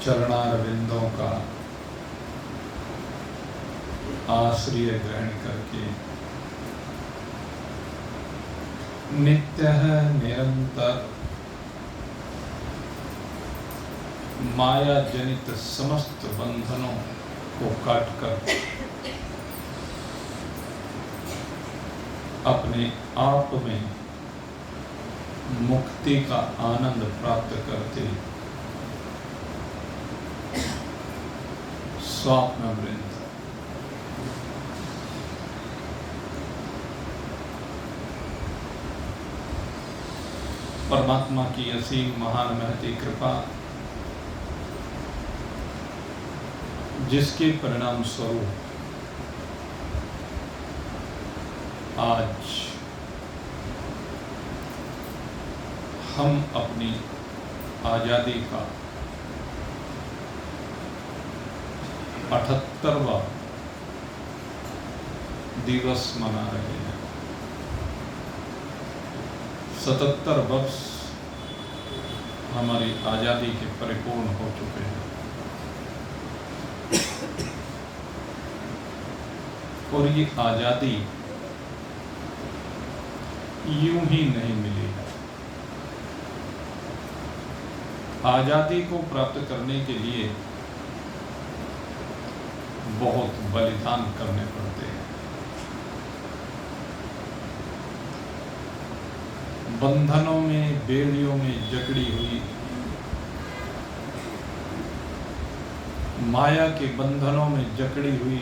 चरणारविंदों का आश्रय ग्रहण करके नित्य निरंतर माया जनित समस्त बंधनों को काटकर अपने आप में मुक्ति का आनंद प्राप्त करते स्वात्म वृंद परमात्मा की असीम महान महती कृपा, जिसके परिणाम स्वरूप आज हम अपनी आजादी का 78वां दिवस मना रहे हैं। 77 वर्ष हमारी आजादी के परिपूर्ण हो चुके हैं और ये आजादी यूं ही नहीं मिली है। आजादी को प्राप्त करने के लिए बहुत बलिदान करने पड़ते हैं। बंधनों में, बेड़ियों में जकड़ी हुई, माया के बंधनों में जकड़ी हुई,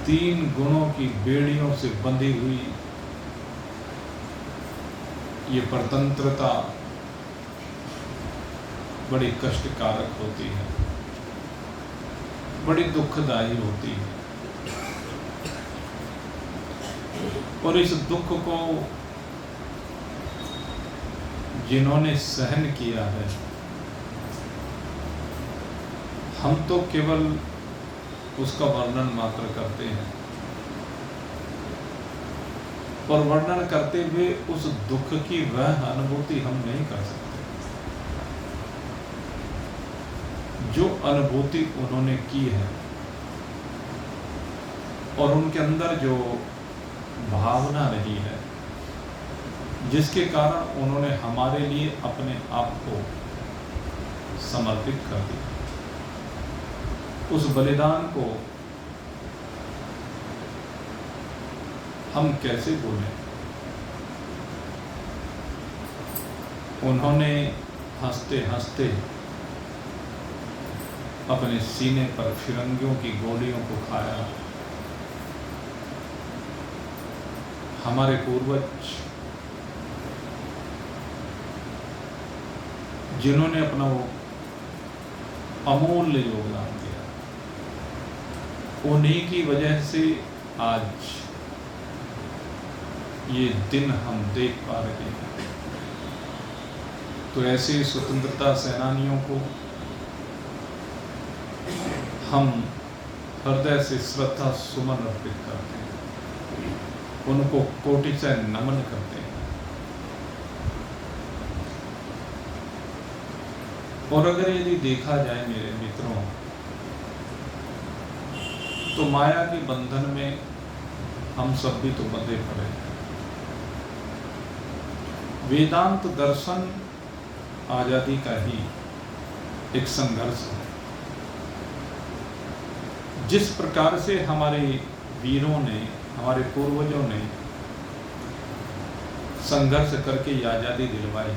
3 गुणों की बेड़ियों से बंधी हुई ये परतंत्रता बड़ी कष्टकारक होती है, बड़ी दुखदायी होती है। और इस दुख को जिन्होंने सहन किया है, हम तो केवल उसका वर्णन मात्र करते हैं, और वर्णन करते हुए उस दुख की वह अनुभूति हम नहीं कर सकते जो अनुभूति उन्होंने की है, और उनके अंदर जो भावना रही है, जिसके कारण उन्होंने हमारे लिए अपने आप को समर्पित कर दिया। उस बलिदान को हम कैसे भूलें? उन्होंने हंसते हंसते अपने सीने पर फिरंगियों की गोलियों को खाया। हमारे पूर्वज जिन्होंने अपना वो अमूल्य योगदान दिया, उन्हीं की वजह से आज ये दिन हम देख पा रहे हैं। तो ऐसे स्वतंत्रता सेनानियों को हम हृदय से श्रद्धा सुमन अर्पित करते हैं, उनको कोटि से नमन करते हैं। और अगर यदि देखा जाए मेरे मित्रों, तो माया के बंधन में हम सब भी तो बंधे पड़े हैं। वेदांत दर्शन आजादी का ही एक संघर्ष है। जिस प्रकार से हमारे वीरों ने, हमारे पूर्वजों ने संघर्ष करके ये आजादी दिलवाई,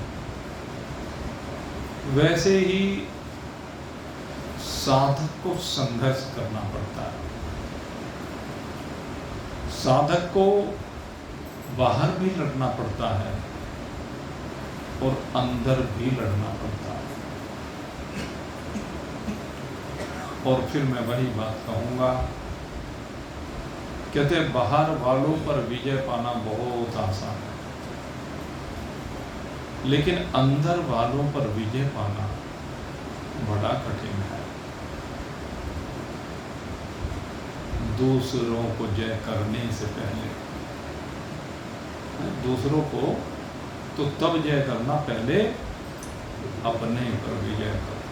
वैसे ही साधक को संघर्ष करना पड़ता है। साधक को बाहर भी लड़ना पड़ता है और अंदर भी लड़ना पड़ता है। और फिर मैं वही बात कहूंगा, कहते बाहर वालों पर विजय पाना बहुत आसान है, लेकिन अंदर वालों पर विजय पाना बड़ा कठिन है। दूसरों को जय करने से पहले, दूसरों को तो तब जय करना, पहले अपने पर विजय करो,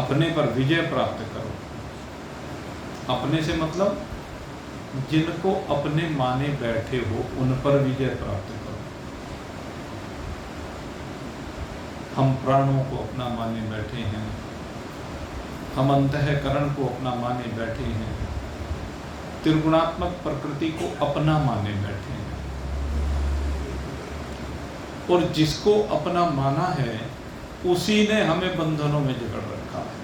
अपने पर विजय प्राप्त करो। अपने से मतलब जिनको अपने माने बैठे हो उन पर विजय प्राप्त करो। हम प्राणों को अपना माने बैठे हैं, हम अंतःकरण को अपना माने बैठे हैं, त्रिगुणात्मक प्रकृति को अपना माने बैठे हैं। और जिसको अपना माना है उसी ने हमें बंधनों में जकड़ रखा है,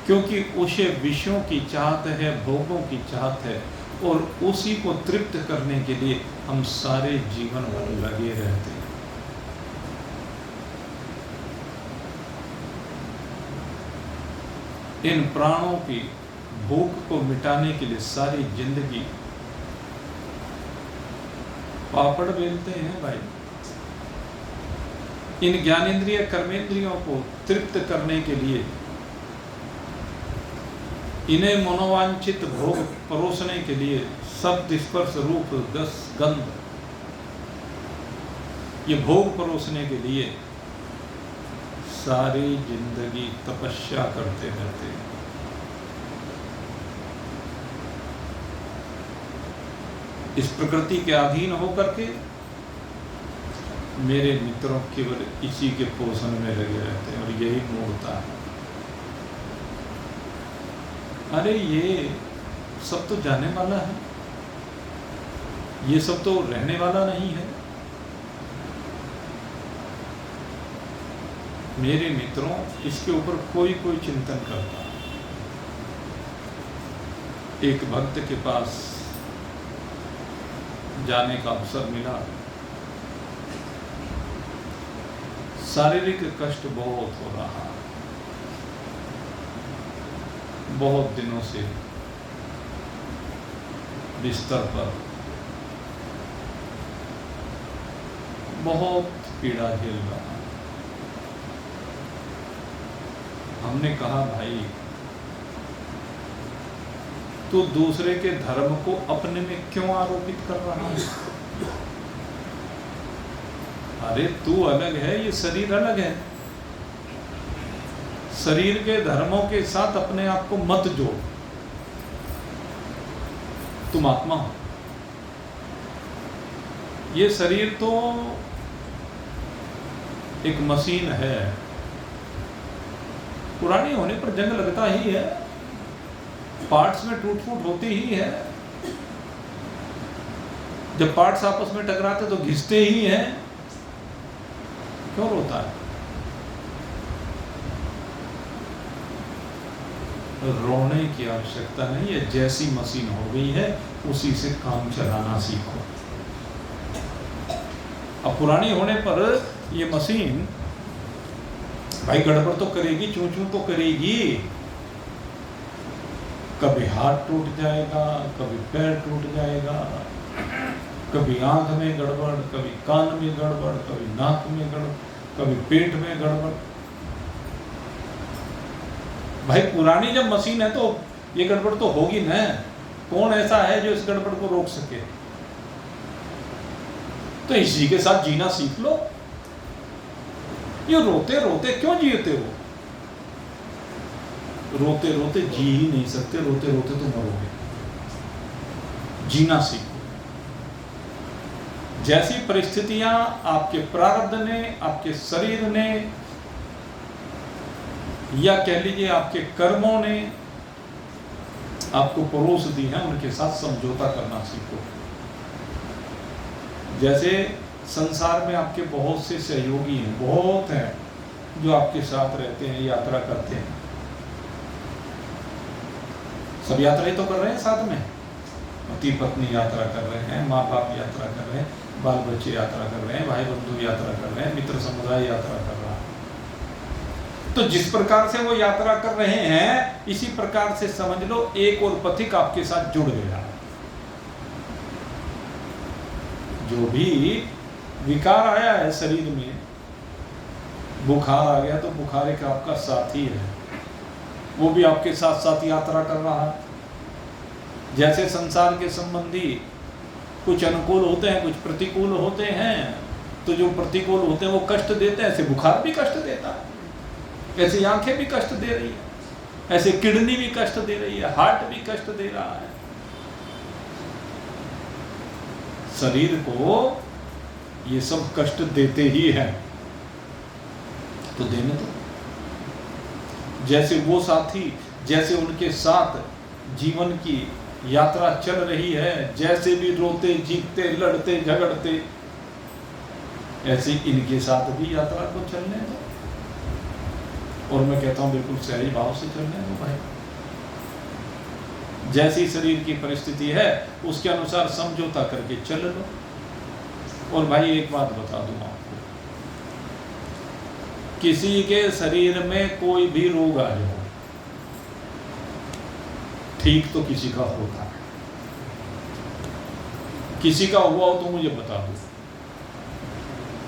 क्योंकि उसे विषयों की चाहत है, भोगों की चाहत है, और उसी को तृप्त करने के लिए हम सारे जीवन भर लगे रहते हैं। इन प्राणों की भूख को मिटाने के लिए सारी जिंदगी पापड़ बेलते हैं भाई। इन ज्ञानेंद्रिय कर्मेंद्रियों को तृप्त करने के लिए, इन्हें मनोवांछित भोग परोसने के लिए, शब्द स्पर्श रूप रस गंध ये भोग परोसने के लिए सारी जिंदगी तपस्या करते रहते हैं। इस प्रकृति के अधीन होकर के मेरे मित्रों केवल इसी के पोषण में लगे रहते हैं, और यही मूर्ता है। अरे ये सब तो जाने वाला है, ये सब तो रहने वाला नहीं है। मेरे मित्रों, इसके ऊपर कोई चिंतन करता। एक भक्त के पास जाने का अवसर मिला। शारीरिक कष्ट बहुत हो रहा, बहुत दिनों से बिस्तर पर बहुत पीड़ा झेल रहा। हमने कहा, भाई तू दूसरे के धर्म को अपने में क्यों आरोपित कर रहा है? अरे तू अलग है, ये शरीर अलग है। शरीर के धर्मों के साथ अपने आप को मत जोड़। तुम आत्मा हो। ये शरीर तो एक मशीन है, पुरानी होने पर जंग लगता ही है, पार्ट्स में टूट फूट होती ही है। जब पार्ट्स आपस में टकराते तो घिसते ही हैं। क्यों रोता है? रोने की आवश्यकता नहीं है। जैसी मशीन हो गई है उसी से काम चलाना सीखो। अब पुरानी होने पर ये मशीन भाई गड़बड़ तो करेगी, चूं चूं तो करेगी। कभी हाथ टूट जाएगा, कभी पैर टूट जाएगा, कभी आंख में गड़बड़, कभी कान में गड़बड़, कभी नाक में गड़बड़, कभी पेट में गड़बड़। भाई पुरानी जब मशीन है तो ये गड़बड़ तो होगी ना। कौन ऐसा है जो इस गड़बड़ को रोक सके? तो इसी के साथ जीना सीख लो। ये रोते रोते क्यों जीते हो? रोते रोते जी ही नहीं सकते, रोते रोते तो मरोगे। जीना सीखो। जैसी परिस्थितियां आपके प्रारब्ध ने, आपके शरीर ने, या कह लीजिए आपके कर्मों ने आपको परोस दी है, उनके साथ समझौता करना सीखो। जैसे संसार में आपके बहुत से सहयोगी हैं, बहुत हैं जो आपके साथ रहते हैं, यात्रा करते हैं। सब यात्रा ही तो कर रहे हैं साथ में। पति पत्नी यात्रा कर रहे हैं, माँ बाप यात्रा कर रहे हैं, बाल बच्चे यात्रा कर रहे हैं, भाई बंधु यात्रा कर रहे हैं, मित्र समुदाय यात्रा कर रहा है। तो जिस प्रकार से वो यात्रा कर रहे हैं, इसी प्रकार से समझ लो एक और पथिक आपके साथ जुड़ गया। जो भी विकार आया है शरीर में, बुखार आ गया तो बुखार एक आपका साथी है, वो भी आपके साथ साथ यात्रा कर रहा है। जैसे संसार के संबंधी कुछ अनुकूल होते हैं, कुछ प्रतिकूल होते हैं, तो जो प्रतिकूल होते हैं वो कष्ट देते हैं। ऐसे बुखार भी कष्ट देता है, ऐसी आंखें भी कष्ट दे रही है, ऐसे किडनी भी कष्ट दे रही है, हार्ट भी कष्ट दे रहा है। शरीर को ये सब कष्ट देते ही हैं, तो देने दो। जैसे वो साथी, जैसे उनके साथ जीवन की यात्रा चल रही है, जैसे भी रोते जीतते लड़ते झगड़ते, ऐसे इनके साथ भी यात्रा को चलने दो। और मैं कहता हूं बिल्कुल सही भाव से चलने दो भाई। जैसी शरीर की परिस्थिति है उसके अनुसार समझौता करके चल लो। और भाई एक बात बता दूं आपको, किसी के शरीर में कोई भी रोग आ जाए, ठीक तो किसी का होता है। किसी का हुआ हो तो मुझे बता दो।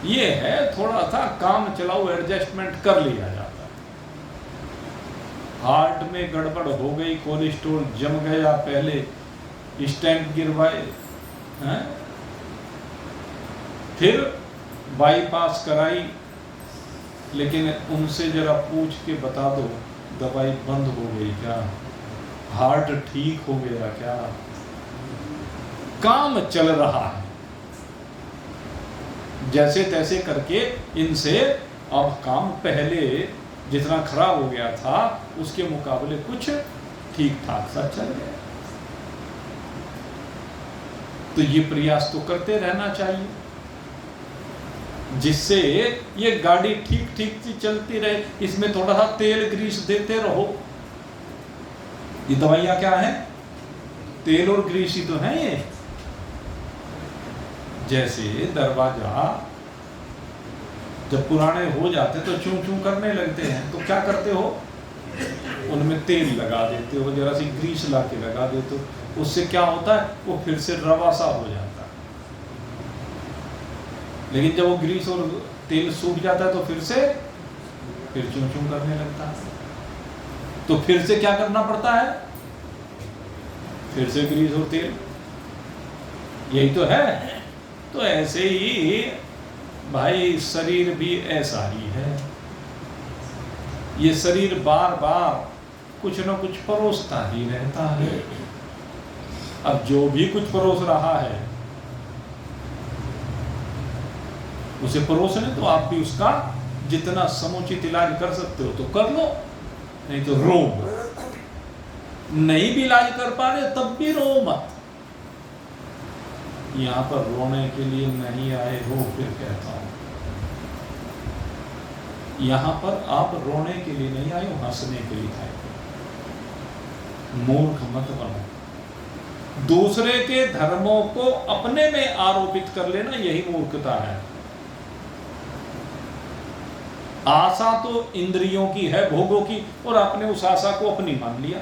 ये है थोड़ा सा काम चलाओ एडजस्टमेंट कर लिया जाता है। हार्ट में गड़बड़ हो गई, कोलेस्ट्रॉल जम गया, पहले स्टेंट गिरवाए हैं, फिर बाईपास कराई, लेकिन उनसे जरा पूछ के बता दो दवाई बंद हो गई क्या, हार्ट ठीक हो गया क्या? काम चल रहा है, जैसे तैसे करके इनसे अब काम पहले जितना खराब हो गया था उसके मुकाबले कुछ ठीक ठाक सा चल गया। तो ये प्रयास तो करते रहना चाहिए जिससे ये गाड़ी ठीक ठीक सी चलती रहे। इसमें थोड़ा सा तेल ग्रीस देते रहो। ये दवाइयां क्या है? तेल और ग्रीस ही तो है ये। जैसे दरवाजा जब पुराने हो जाते तो चूं चूं करने लगते हैं, तो क्या करते हो? उनमें तेल लगा देते हो, जरा सी ग्रीस ला के लगा देते हो। उससे क्या होता है? वो फिर से रवा सा हो जाता है। लेकिन जब वो ग्रीस और तेल सूख जाता है तो फिर चूं चूं करने लगता है। तो फिर से क्या करना पड़ता है? फिर से ग्रीस और तेल। यही तो है। तो ऐसे ही भाई शरीर भी ऐसा ही है। ये शरीर बार बार कुछ न कुछ परोसता ही रहता है। अब जो भी कुछ परोस रहा है उसे परोसने तो आप भी उसका जितना समुचित इलाज कर सकते हो तो कर लो, नहीं तो रो मत। नहीं भी इलाज कर पा रहे तब भी रो मत। यहां पर रोने के लिए नहीं आए हो, फिर कहता हूं यहां पर आप रोने के लिए नहीं आए हो, हंसने के लिए आए हो। मूर्ख मत बनो। दूसरे के धर्मों को अपने में आरोपित कर लेना यही मूर्खता है। आशा तो इंद्रियों की है, भोगों की, और आपने उस आशा को अपनी मान लिया।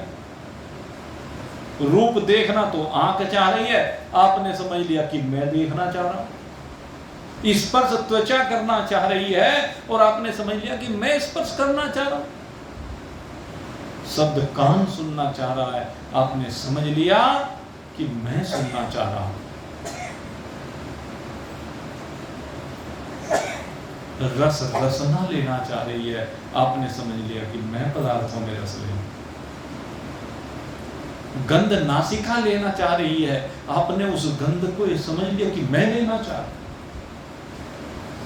रूप देखना तो आंख चाह रही है, आपने समझ लिया कि मैं देखना चाह रहा हूं। स्पर्श त्वचा करना चाह रही है और आपने समझ लिया कि मैं स्पर्श करना चाह रहा हूं। शब्द कान सुनना चाह रहा है, आपने समझ लिया कि मैं सुनना चाह रहा हूं। रस रसना लेना चाह रही है, आपने समझ लिया कि मैं पदार्थों में रस ले। गंध नासिका लेना चाह रही है, आपने उस गंध को ये समझ लिया कि मैं लेना चाह रहा।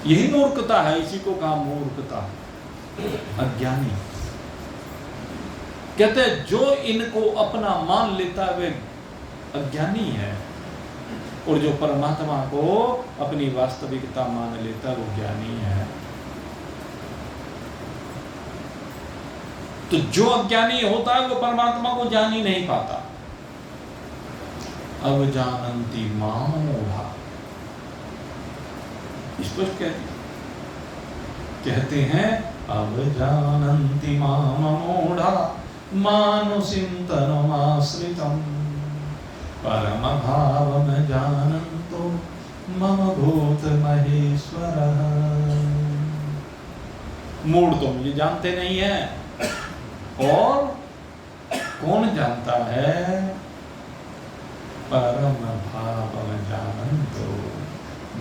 यही मूर्खता है, इसी को कहा मूर्खता, अज्ञानी। कहते हैं जो इनको अपना मान लेता है वे अज्ञानी है, और जो परमात्मा को अपनी वास्तविकता मान लेता है वो ज्ञानी है। तो जो अज्ञानी होता है वो परमात्मा को जान ही नहीं पाता। अब जानंती मामोढ़ा, स्पष्ट कहते हैं अब जानंती मामोढ़ा मानुषिं तनुमाश्रितम् परम भावम जानन्तो मम भूत महेश्वरः। मूढ़ तो मुझे जानते नहीं है, और कौन जानता है? परम भावम जानन्तो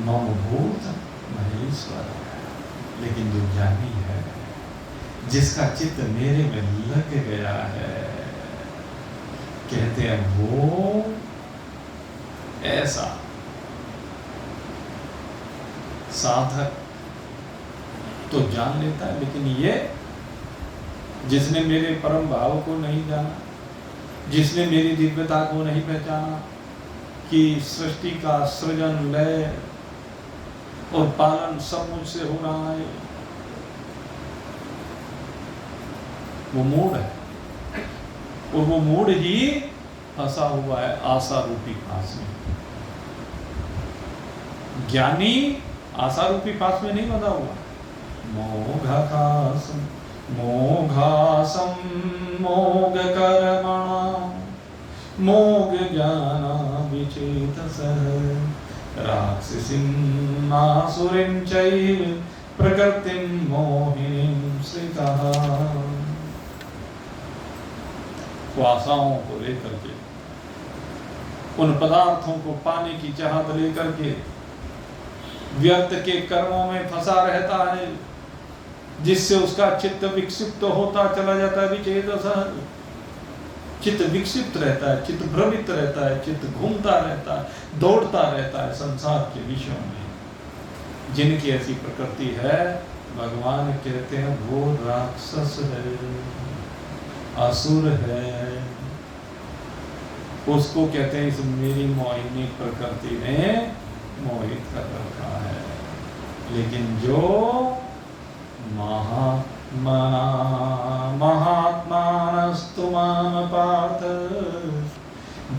मम भूत महेश्वर है। लेकिन जो ज्ञानी है, जिसका चित्त मेरे में लग गया है, कहते हैं वो ऐसा साधक तो जान लेता है, लेकिन ये जिसने मेरे परम भाव को नहीं जाना, जिसने मेरी दिव्यता को नहीं पहचाना कि सृष्टि का सृजन, लय और पालन सब मुझसे हो रहा है, वो मूढ़ है। और वो मूढ़ ही फंसा हुआ है आशा रूपी फांस में। ज्ञानी आशा रूपी फांस में नहीं बंधा हुआ। मोघासम मोघ कर्मणा मोघ ज्ञाना विचेतसः राक्षसीं आसुरीं चैव प्रकृतिं मोहिनीं श्रितः। आशाओं को लेकर के, उन पदार्थों को पाने की चाहत लेकर के व्यर्थ के कर्मों में फंसा रहता है, जिससे उसका चित्त विक्षिप्त होता चला जाता है। विचेतसः, चित्त विक्षिप्त रहता है, चित्त भ्रमित रहता है, चित्त घूमता रहता है, दौड़ता रहता है संसार के विषयों में। जिनकी ऐसी प्रकृति है, भगवान कहते हैं वो राक्षस है, असुर है। उसको कहते हैं इस मेरी मोहिनी प्रकृति ने मोहित कर रखा है। लेकिन जो महात्मानस्तु माम पार्थ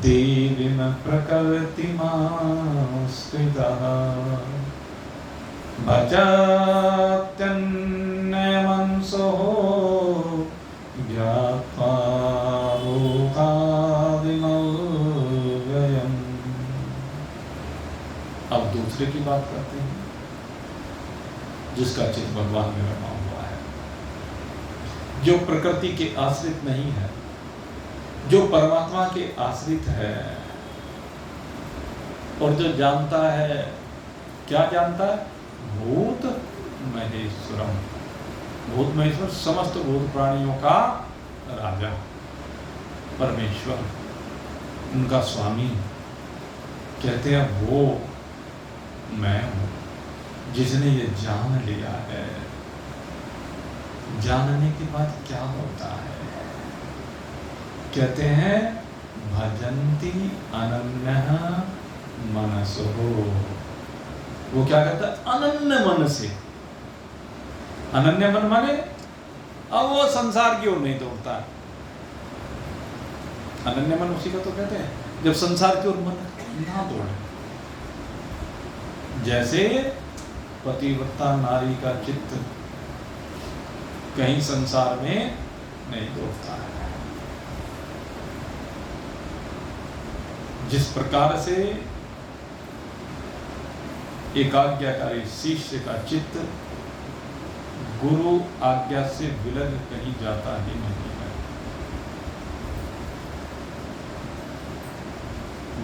देवीं प्रकृतिमाश्रितः भजत्यन्यमनसो ज्ञात्वा लोकादिमव्ययम्। अब दूसरे की बात करते हैं, जिसका चित्त भगवान में रमा हुआ है, जो प्रकृति के आश्रित नहीं है, जो परमात्मा के आश्रित है, और जो जानता है, क्या जानता है? भूत महेश्वरम। भूत महेश्वर समस्त भूत प्राणियों का राजा, परमेश्वर, उनका स्वामी। कहते हैं वो मैं हूं। जिसने ये जान लिया है, जानने के बाद क्या होता है? कहते हैं भजन्ति अनन्यः मनसो। वो क्या कहता है? अनन्य मन से। अनन्य मन माने अब वो संसार की ओर नहीं दौड़ता है। अनन्य मन उसी का तो कहते हैं जब संसार की ओर मन ना दौड़े। जैसे पतिव्रता नारी का चित्त कहीं संसार में नहीं दौड़ता है। जिस प्रकार से एकाज्ञाकारी शिष्य का चित्त गुरु आज्ञा से विलग कहीं जाता ही नहीं है।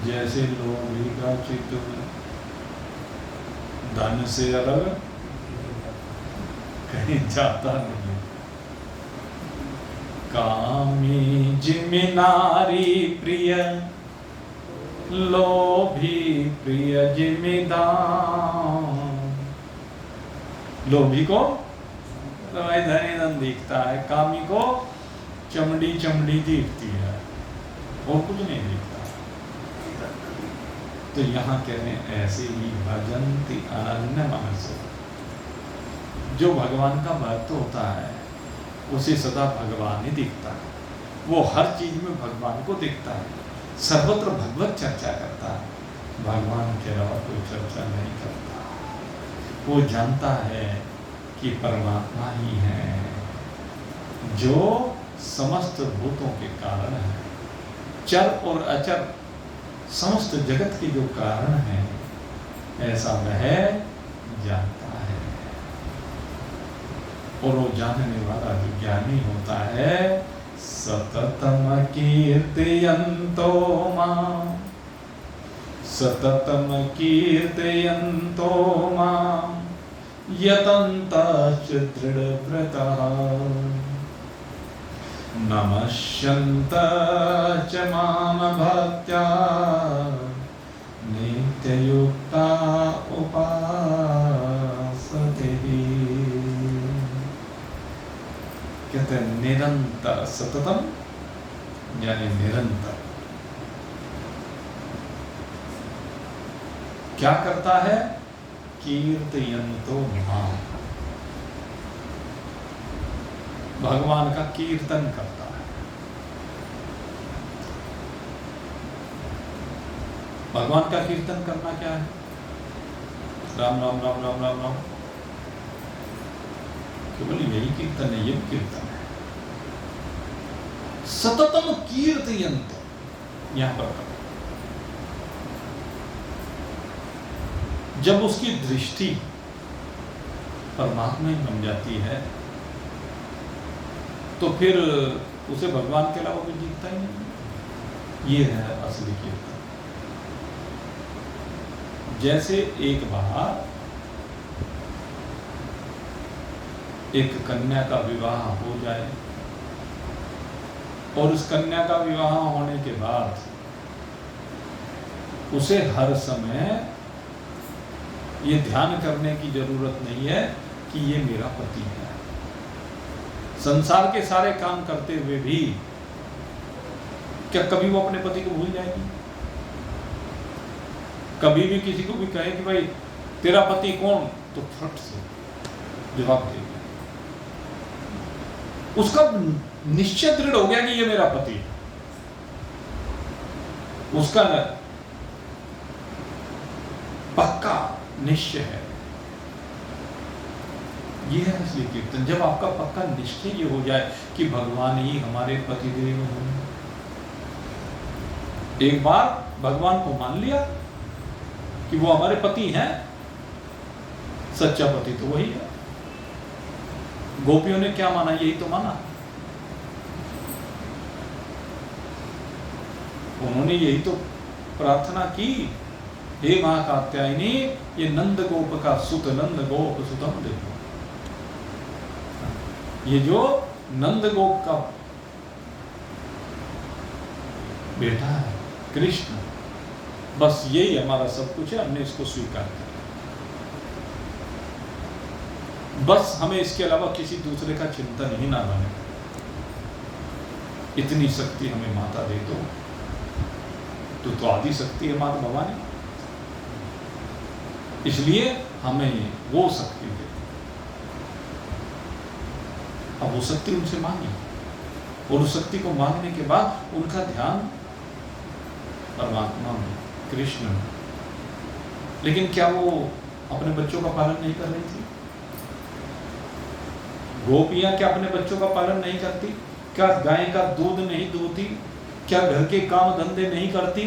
जैसे लोभी का चित्त धन से अलग कहीं जाता नहीं। कामी जिमि नारी प्रिय लोभी प्रिय जिमि दान। लोभी को धन दिखता है, कामी को चमड़ी चमड़ी दिखती है, वो कुछ नहीं दिखता। तो यहाँ कह रहे हैं ऐसे ही भजन्ति अनन्य मनसो। जो भगवान का भक्त होता है उसे सदा भगवान ही दिखता है। वो हर चीज में भगवान को दिखता है, सर्वत्र भगवत चर्चा करता है, भगवान के अलावा कोई चर्चा नहीं करता। वो जानता है कि परमात्मा ही है जो समस्त भूतों के कारण है, चर और अचर समस्त जगत के जो कारण है, ऐसा वह जानता है। और वो जानने वाला जो ज्ञानी होता है, सततम कीर्तयन्तो मां, सततम कीर्तयन्तो मां यतन्तश्च दृढव्रतः नमस्यन्त च माम भक्त्या नित्ययुक्ता उपासते। कहते हैं निरंतर, सततम यानी निरंतर। क्या करता है? कीर्तयन्तो माम, भगवान का कीर्तन करता है। भगवान का कीर्तन करना क्या है? राम राम राम राम राम राम, केवल यही कीर्तन है, ये कीर्तन है। सततम कीर्तयन्तो, यहां पर जब उसकी दृष्टि परमात्मा ही बन जाती है तो फिर उसे भगवान के अलावा कोई दिखता ही नहीं। ये है असली कीर्तन। जैसे एक बार एक कन्या का विवाह हो जाए और उस कन्या का विवाह होने के बाद उसे हर समय ये ध्यान करने की जरूरत नहीं है कि ये मेरा पति है। संसार के सारे काम करते हुए भी क्या कभी वो अपने पति को भूल जाएगी? कभी भी किसी को भी कहे कि भाई तेरा पति कौन, तो फट से जवाब देगी। उसका निश्चय दृढ़ हो गया कि ये मेरा पति है। उसका पक्का निश्चय है। ये है असली कीर्तन। जब आपका पक्का निश्चय ये हो जाए कि भगवान ही हमारे पतिदेव हैं। एक बार भगवान को मान लिया कि वो हमारे पति हैं, सच्चा पति तो वही है। गोपियों ने क्या माना? यही तो माना। उन्होंने यही तो प्रार्थना की, हे महाकात्यायनी, ये नंद गोप का सुत नंद गोप सुतम देखो। ये जो नंद गोप का बेटा है कृष्ण, बस यही हमारा सब कुछ है, हमने इसको स्वीकार किया। बस हमें इसके अलावा किसी दूसरे का चिंतन ही ना बने। इतनी शक्ति हमें माता दे दो। तो आदि शक्ति है माता भवानी, इसलिए हमें वो शक्ति दे। अब वो शक्ति उनसे मांगी और उस शक्ति को मांगने के बाद उनका ध्यान परमात्मा में, कृष्ण में। लेकिन क्या वो अपने बच्चों का पालन नहीं कर रही थी? गोपियां क्या अपने बच्चों का पालन नहीं करती? क्या गाय का दूध नहीं दूहती? क्या घर के काम धंधे नहीं करती?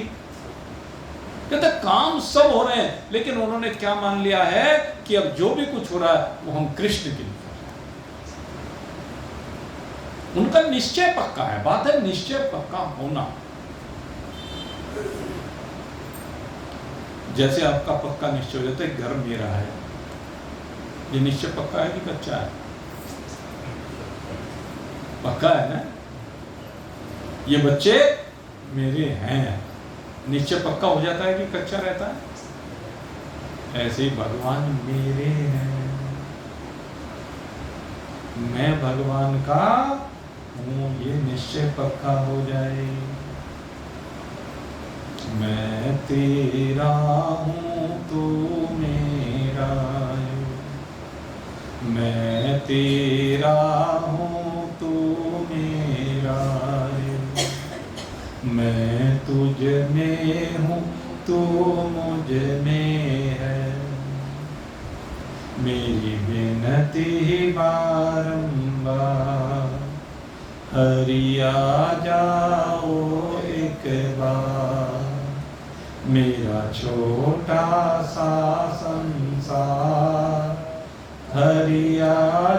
कहते काम सब हो रहे हैं, लेकिन उन्होंने क्या मान लिया है कि अब जो भी कुछ हो रहा है वो हम कृष्ण के लिए कर रहे हैं। उनका निश्चय पक्का है। बात है निश्चय पक्का होना। जैसे आपका पक्का निश्चय हो जाता है घर मेरा है, ये निश्चय पक्का है कि कच्चा है? पक्का है ना? ये बच्चे मेरे हैं, निश्चय पक्का हो जाता है कि कच्चा रहता है? ऐसे ही भगवान मेरे हैं, मैं भगवान का हूं, ये निश्चय पक्का हो जाए। मैं तेरा हूं तू मेरा, मैं तेरा हूं तू मेरा, मैं तुझ में हूँ तू मुझ में है। मेरी विनती बारंबार, हरि आ जाओ एक बार। मेरा छोटा सा संसार, हरि आ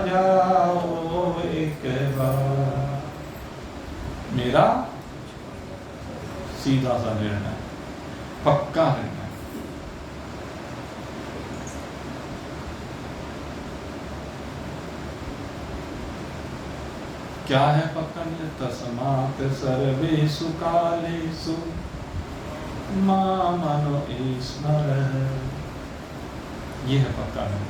जाओ एक बार। मेरा सीधा सा निर्णय, पक्का निर्णय। क्या है पक्का? तस्मात् सर्वेषु कालेषु मामनो स्मर। ये है पक्का नहीं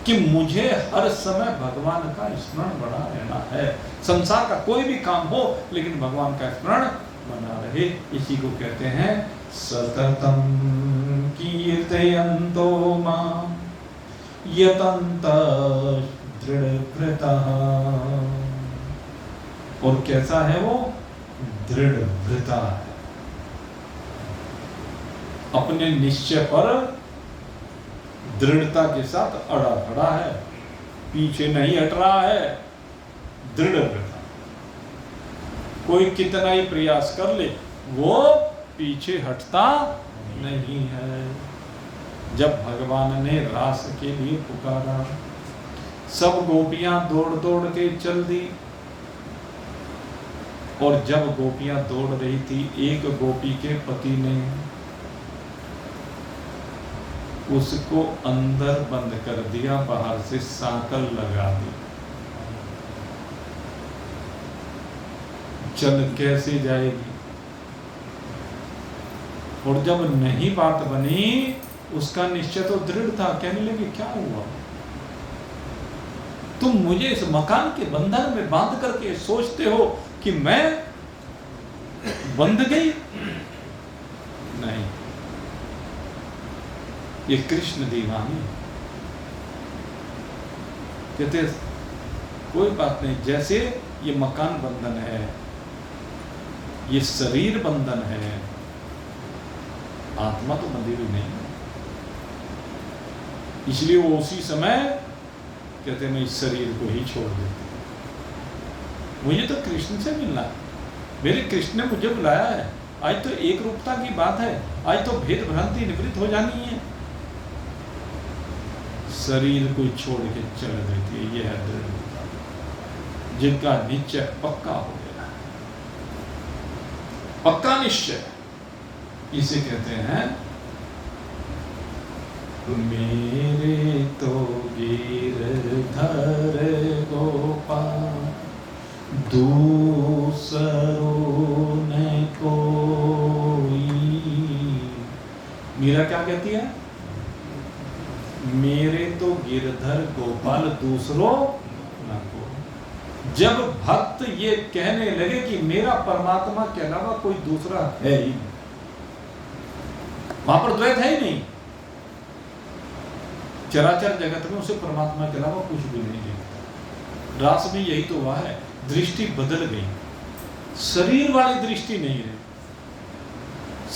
कि मुझे हर समय भगवान का स्मरण बना रहना है। संसार का कोई भी काम हो लेकिन भगवान का स्मरण बना रहे। इसी को कहते हैं सततम कीर्तयन्तो मां यतन्तः दृढ़व्रतः। और कैसा है वो? दृढ़व्रता है, अपने निश्चय पर दृढ़ता के साथ अड़ा खड़ा है, पीछे नहीं हट रहा है। दृढ़व्रता, कोई कितना ही प्रयास कर ले वो पीछे हटता नहीं है। जब भगवान ने रास के लिए पुकारा, सब गोपियां दौड़ दौड़ के चल दी। और जब गोपियां दौड़ रही थी, एक गोपी के पति ने उसको अंदर बंद कर दिया, बाहर से सांकल लगा दी। चल कैसे जाएगी? और जब नहीं बात बनी, उसका निश्चय तो दृढ़ था। कहने लगे क्या हुआ? तुम मुझे इस मकान के बंधन में बांध करके सोचते हो कि मैं बंध गई? नहीं, ये कृष्ण दीवानी। कहते कोई बात नहीं, जैसे ये मकान बंधन है, ये शरीर बंधन है, आत्मा तो बंधी हुई नहीं है। इसलिए वो उसी समय कहते मैं इस शरीर को ही छोड़ देती हूं, मुझे तो कृष्ण से मिलना है, मेरे कृष्ण ने मुझे बुलाया है। आज तो एक रूपता की बात है, आज तो भेद भ्रांति निवृत्त हो जानी है। शरीर को छोड़ के चल देती है। यह है दृढ़ता, जिनका निश्चय पक्का हो गया, पक्का निश्चय, इसे कहते हैं मेरे तो गिरधर गोपाल दूसरों ने कोई। मीरा क्या कहती है? मेरे तो गिरधर गोपाल दूसरों न को। जब भक्त ये कहने लगे कि मेरा परमात्मा के अलावा कोई दूसरा है ही नहीं, वहां पर द्वैत है ही नहीं, चराचर जगत में उसे परमात्मा के अलावा कुछ भी नहीं दिखता। रास में यही तो हुआ है, दृष्टि बदल गई, शरीर वाली दृष्टि नहीं रही।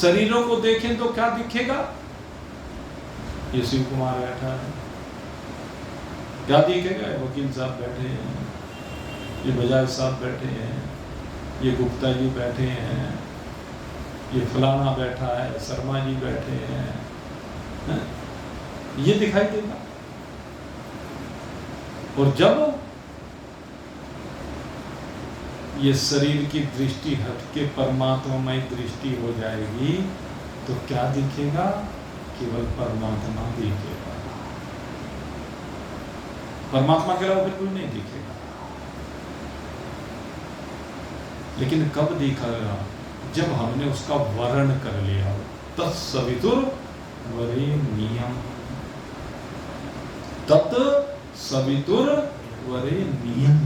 शरीरों को देखें तो क्या दिखेगा? ये शिव कुमार बैठा है, क्या दिखेगा? वकील साहब बैठे हैं, ये बजाज साहब बैठे हैं, ये गुप्ता जी बैठे हैं, ये फलाना बैठा है, शर्मा जी बैठे हैं, ये दिखाई देगा। और जब ये शरीर की दृष्टि हट के परमात्मामय दृष्टि हो जाएगी तो क्या दिखेगा? केवल परमात्मा दिखेगा, परमात्मा के अलावा फिर कोई नहीं दिखेगा। लेकिन कब दिखेगा? जब हमने उसका वर्ण कर लिया। तत्सवितुर वरेण्यम, तत् सवितुर वरेण्यम।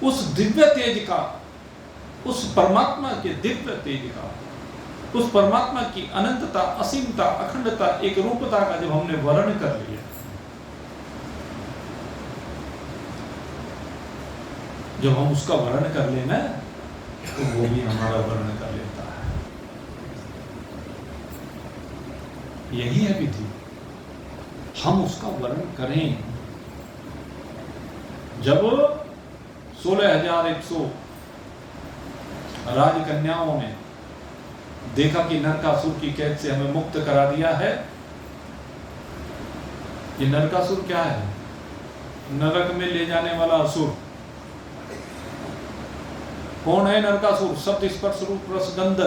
उस दिव्य तेज का, उस परमात्मा के दिव्य तेज का, उस परमात्मा की अनंतता, असीमता, अखंडता, एक रूपता का जब हमने वर्ण कर लिया, जब हम उसका वर्ण कर लेना तो वो भी हमारा वर्ण कर लेता है। यही है विधि, हम उसका वर्ण करें। जब 16,100 राजकन्याओं ने देखा कि नरकासुर की कैद से हमें मुक्त करा दिया है। ये नरकासुर क्या है? नरक में ले जाने वाला असुर। कौन है नरकासुर? शब्द स्पर्श रूप रस गंध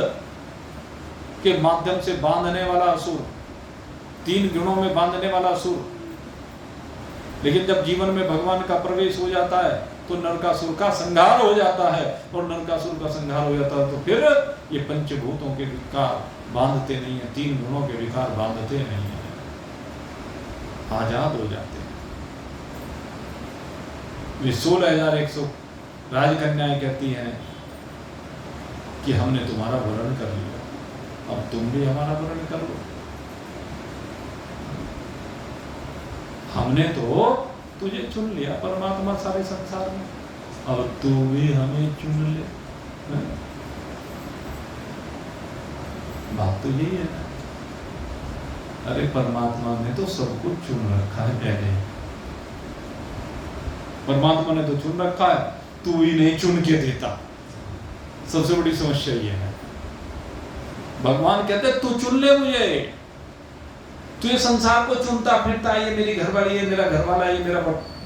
के माध्यम से बांधने वाला असुर, 3 गुणों में बांधने वाला असुर। लेकिन जब जीवन में भगवान का प्रवेश हो जाता है तो नरकासुर का संहार हो जाता है, और नरकासुर का संहार हो जाता है तो फिर ये पंचभूतों के विकार बांधते नहीं है, 3 गुणों के विकार बांधते नहीं है, आजाद हो जाते हैं। वे 16,100 राजकन्याएं कहती हैं कि हमने तुम्हारा वरण कर लिया, अब तुम भी हमारा वरण कर लो। हमने तो तुझे चुन लिया परमात्मा सारे संसार में, और तू भी हमें चुन ले। बात तो यही है ना। अरे परमात्मा ने तो सब कुछ चुन रखा है पहले, परमात्मा ने तो चुन रखा है, तू ही नहीं चुन के देता। सबसे बड़ी समस्या ये है। भगवान कहते तू चुन ले मुझे, तू ये संसार को चुनता फिरता है, ये मेरी घरवाली है, मेरा घरवाला है, ये मेरा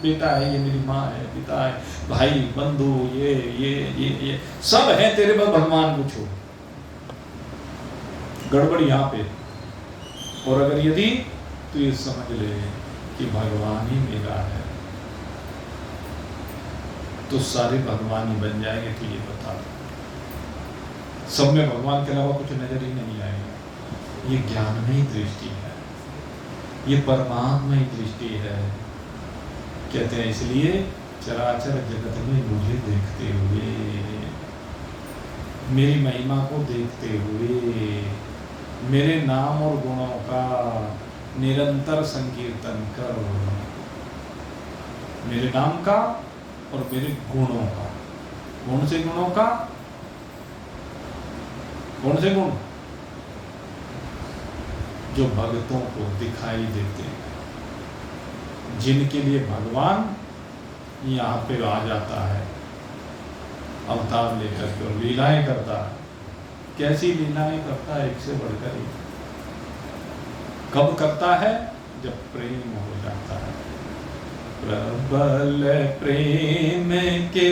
बेटा है, ये मेरी माँ है, पिता है, भाई बंधु, ये सब है तेरे पास, भगवान को छोड़। गड़बड़ यहाँ पे। और अगर यदि तू ये समझ ले कि भगवान ही मेरा है, तो सारे भगवान ही बन जाएंगे। तो ये बता, सब में भगवान के अलावा कुछ नजर ही नहीं आएगा। ये ज्ञानमयी दृष्टि है, ये परमात्मयी दृष्टि है। कहते हैं इसलिए चराचर जगत में मुझे देखते हुए, मेरी महिमा को देखते हुए, मेरे नाम और गुणों का निरंतर संकीर्तन कर, मेरे नाम का और मेरे गुणों का। कौन से गुणों का? कौन से गुण? जो भक्तों को दिखाई देते हैं, जिनके लिए भगवान यहाँ पे आ जाता है अवतार लेकर के और लीलाएं करता है। कैसी लीलाएं करता है, एक से बढ़कर एक। कब करता है? जब प्रेम हो जाता है। प्रबल प्रेम के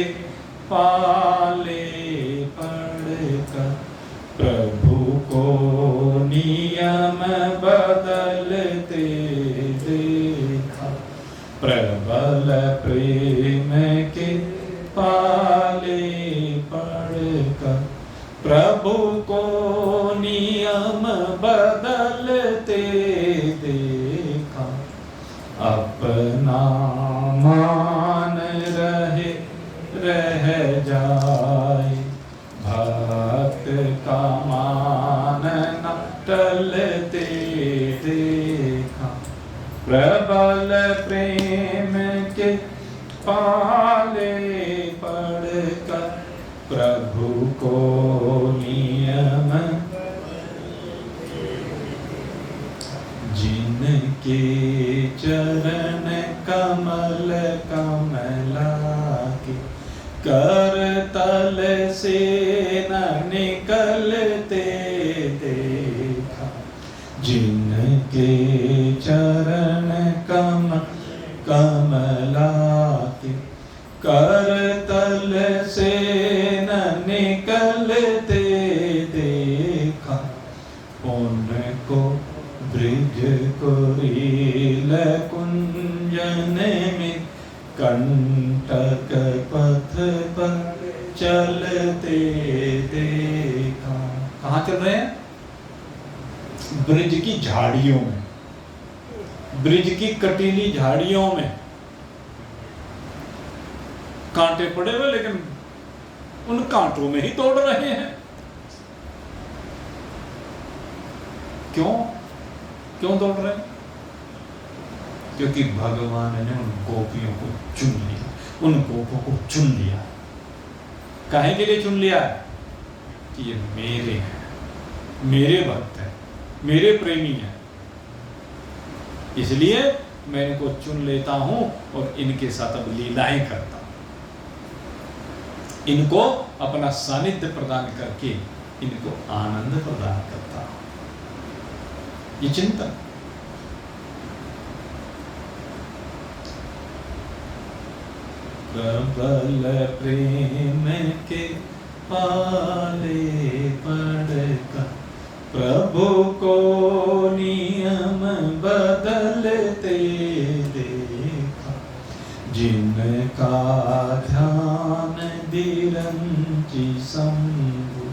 पाले पड़कर प्रभु को नियम बदलते देखा। प्रबल प्रेम के पाले पड़कर प्रभु को नियम बदलते देखा। अपना मान रह जाए, भक्त का मान न टलते देखा। प्रबल प्रेम के पाले पड़कर प्रभु को नियम, जिनके चरण कमल कमला के कर तल से न निकलते देखा। जिनके चरण कमला के कर तल से न निकलते देखा। उनको ब्रिज कुरील कुंजन में कंटक पथ पर चलते देखा। कहाँ चल रहे हैं? ब्रिज की झाड़ियों में, ब्रिज की कटीली झाड़ियों में कांटे पड़े हुए, लेकिन उन कांटों में ही दौड़ रहे हैं। क्यों क्यों दौड़ रहे हैं? क्योंकि भगवान ने उन गोपियों को चुन लिया, उन गोपों को चुन लिया। काहे के लिए चुन लिया? कि ये मेरे हैं, मेरे भक्त हैं, मेरे प्रेमी हैं, इसलिए मैं इनको चुन लेता हूं और इनके साथ अब लीलाएं करता हूं। इनको अपना सानिध्य प्रदान करके इनको आनंद प्रदान करता हूं। ये चिंतन। प्रबल प्रेम के पाले पड़कर प्रभु को नियम बदलते देखा। जिनका ध्यान बिरंची शंभु,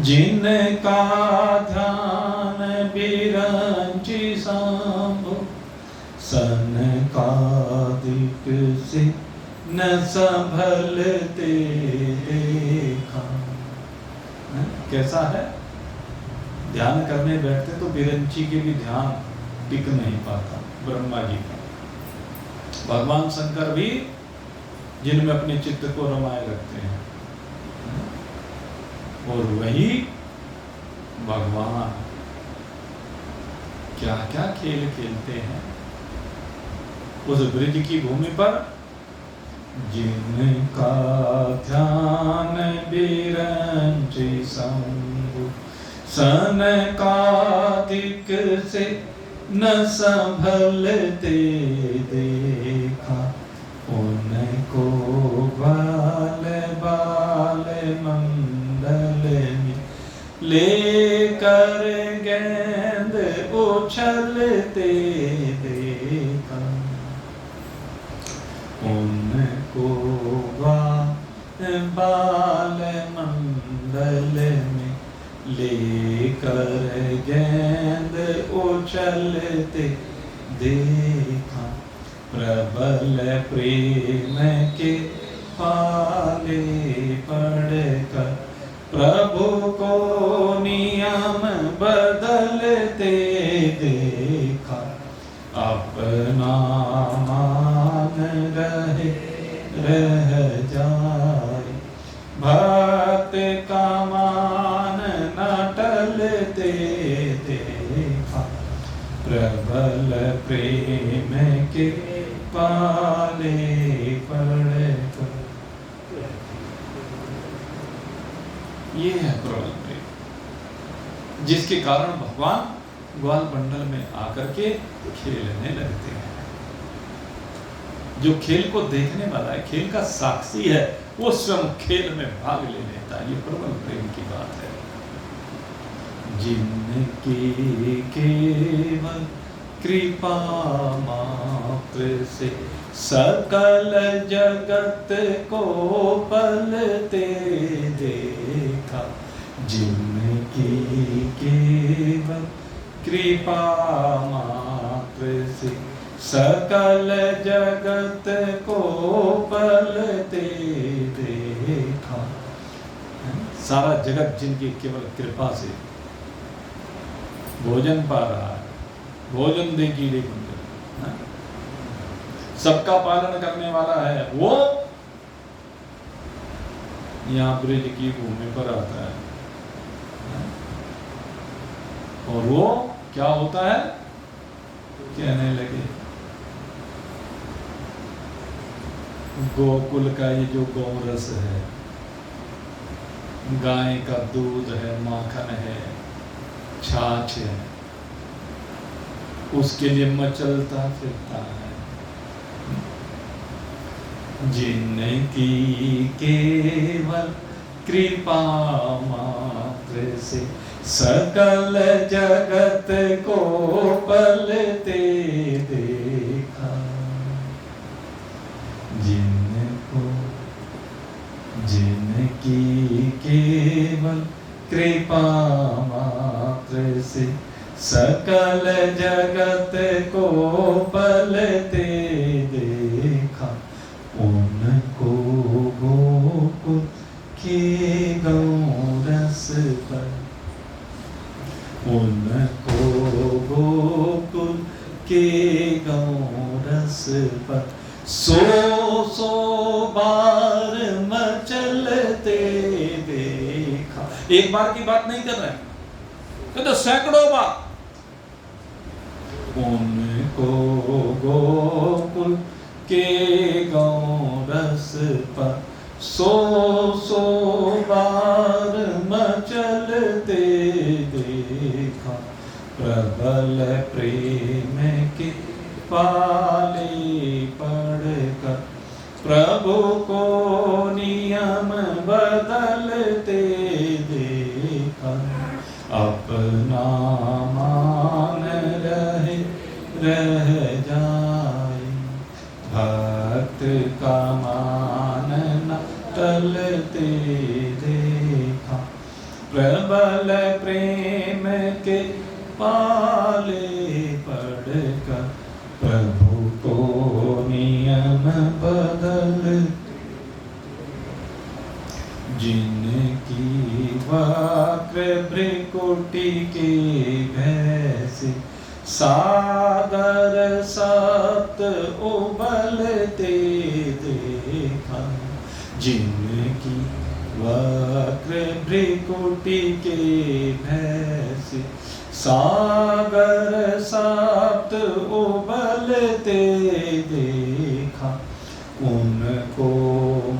जिनका ध्यान बिरंची शंभु, सनकादिक से न संभलते देखा। कैसा है? ध्यान करने बैठते तो बिरंची के भी ध्यान टिक नहीं पाता, ब्रह्मा जी का। भगवान शंकर भी जिनमें अपने चित्त को रमाए रखते हैं, और वही भगवान क्या क्या खेल खेलते हैं उस ब्रिज की भूमि पर। जिनका ध्यान बिरंची शंभु, सनकादिक से न संभलते देखा। उनको बाल बाल मंडल में लेकर गेंद उछलते देखा। उनको बाल मंडल में लेकर गेंद उछलते देखा। प्रबल प्रेम के पाले पड़कर प्रभु को नियम बदलते देखा। अपना मान रह जाए, भक्त का मान न टलते देखा। प्रबल प्रेम के पाले पड़कर, ये है प्रबल प्रेम, जिसके कारण भगवान ग्वाल मंडल में आकर के खेलने लगते हैं। जो खेल को देखने वाला है, खेल का साक्षी है, वो स्वयं खेल में भाग ले लेता है। ये प्रबल प्रेम की बात है। जिनकी केवल कृपा मात्र से सकल जगत को पलते देखा। जिनकी केवल कृपा मात्र से सकल जगत को पलते देखा। सारा जगत जिनकी केवल कृपा से भोजन पा रहा है, भोजन दे कीड़े कुंजर, सबका पालन करने वाला है, वो यहाँ ब्रिज की भूमि पर आता है। और वो क्या होता है? कहने लगे गोकुल का ये जो गौरस है, गाय का दूध है, माखन है, छाछ है, उसके लिए मचलता फिरता है। जिनकी केवल कृपा मात्र से सकल जगत को पलते देखा। जिनकी केवल कृपा मात्र से सकल जगत को पलते देखा। उनको गोकुल के गौरस पर, उनको गोकुल के गौरस पर सौ बार मचलते देखा। एक बार की बात नहीं कर रहे, तो सैकड़ों बार। उनको गोकुल के गौरस पर सौ बार मचलते देखा। प्रबल प्रेम के पाले पड़कर प्रभु को नियम बदलते देखा। अपना मान रह जाए, भक्त का मान न टलते देखा, प्रबल प्रेम के पाले पड़कर प्रभु को नियम बदल, जिनकी वक्र भ्रिकुटी के भय से सागर सप्त उबलते देखा, जिनकी वक्र भ्रिकुटी के भय से सागर सप्त उबलते देखा, उनको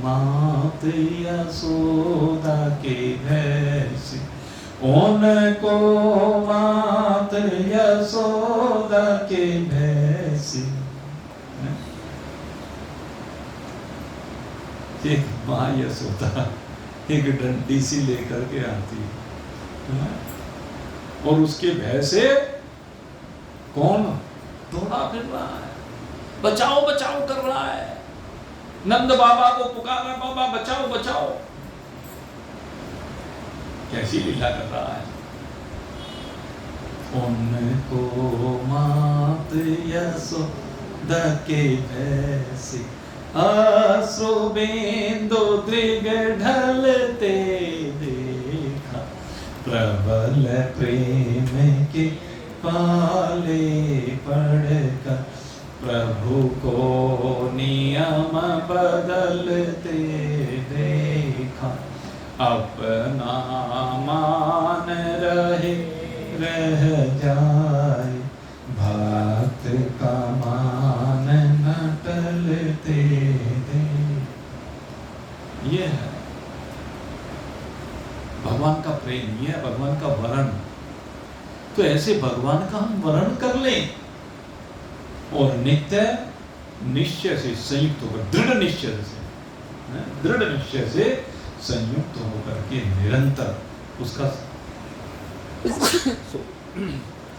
मात यशोदा के भय से, उनको मात यशोदा के भय से। एक माँ यशोदा एक डंडी सी लेकर के आती है और उसके भय से कौन दौड़ा फिर रहा है, बचाओ बचाओ कर रहा है, नंद बाबा को पुकार रहा, बाबा बचाओ बचाओ। कैसी लीला कर रहा है। उनको मात यशोदा के भय से अश्रुबिंदु दृग ढलते देखा, प्रबल प्रेम के पाले पड़कर प्रभु को नियम बदलते देखा, अपना मान रहे रह जाए, भक्त का मान न टलते दे। ये है भगवान का प्रेम, ये है भगवान का वरण। तो ऐसे भगवान का हम वरण कर लें और नित्य निश्चय से संयुक्त होकर, दृढ़ निश्चय से संयुक्त होकर के निरंतर उसका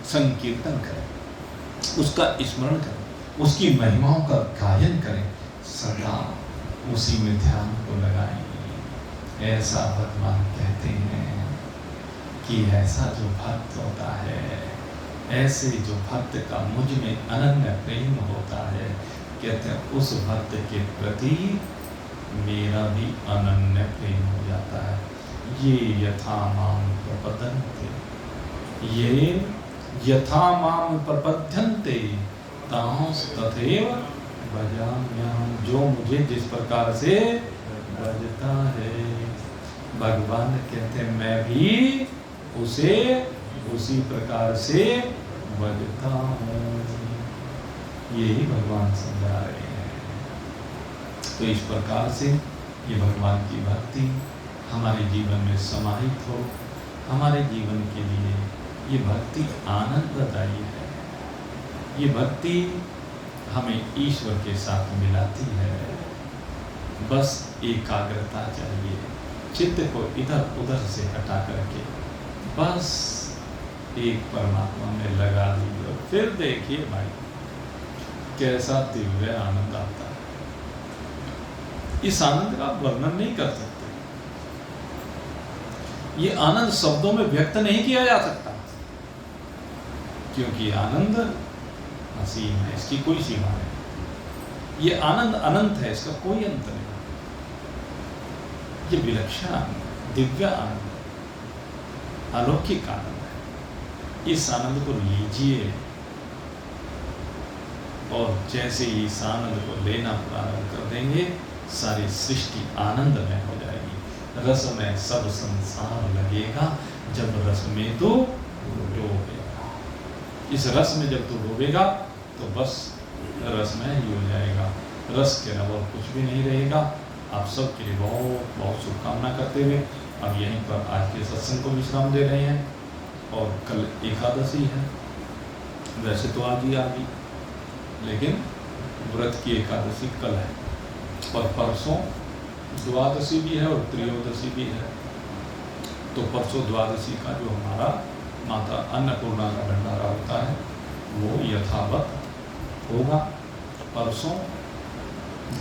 संकीर्तन करें, उसका स्मरण करें, उसकी महिमाओं का गायन करें, सदा उसी में ध्यान को लगाएंगे। ऐसा भगवान कहते हैं कि ऐसा जो भक्त होता है, ऐसे जो भक्त का मुझ में अनन्य प्रेम होता है, कहते हैं उस भक्त के प्रति मेरा भी अनन्य प्रेम हो जाता है। ये यथा माम प्रपद्यन्ते, ये यथा माम प्रपद्यन्ते तांस तथैव भजाम्यहम्, जो मुझे जिस प्रकार से भजता है। भगवान कहते हैं मैं भी उसे उसी प्रकार से भजता हूँ। यही भगवान समझा रहे हैं। तो इस प्रकार से ये भगवान की भक्ति हमारे जीवन में समाहित हो। हमारे जीवन के लिए ये भक्ति आनंददायी है। ये भक्ति हमें ईश्वर के साथ मिलाती है। बस एकाग्रता चाहिए, चित्त को इधर उधर से हटा करके बस एक परमात्मा में लगा दीजिए, फिर देखिए भाई कैसा दिव्य आनंद आता है। इस आनंद का वर्णन नहीं कर सकते। ये आनंद शब्दों में व्यक्त नहीं किया जा सकता, क्योंकि आनंद असीम है, इसकी कोई सीमा नहीं। ये आनंद अनंत है, इसका कोई अंत नहीं। ये विलक्षण आनंद है, दिव्य आनंद है, अलौकिक आनंद है। इस आनंद को लीजिए और जैसे ही इस आनंद को लेना प्रारंभ कर देंगे, सारी सृष्टि आनंद में हो जाएगी। रस में सब संसार लगेगा, जब रस में तो डूबेगा। इस रस में जब तू डूबेगा तो बस रस में ही हो जाएगा। रस के अलावा कुछ भी नहीं रहेगा। आप सबके लिए बहुत बहुत शुभकामना करते हुए अब यहीं पर आज के सत्संग को विश्राम दे रहे हैं। और कल एकादशी है, वैसे तो आज ही आ गई, लेकिन व्रत की एकादशी कल है और परसों द्वादशी भी है और त्रयोदशी भी है। तो परसों द्वादशी का जो हमारा माता अन्नपूर्णा का भंडारा होता है वो यथावत होगा। परसों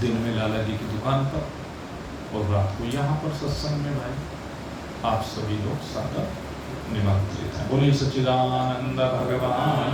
दिन में लाला जी की दुकान पर और रात को यहाँ पर सत्संग में भाई आप सभी लोग सादर निमंत्रित हैं। बोलिए सच्चिदानंद भगवान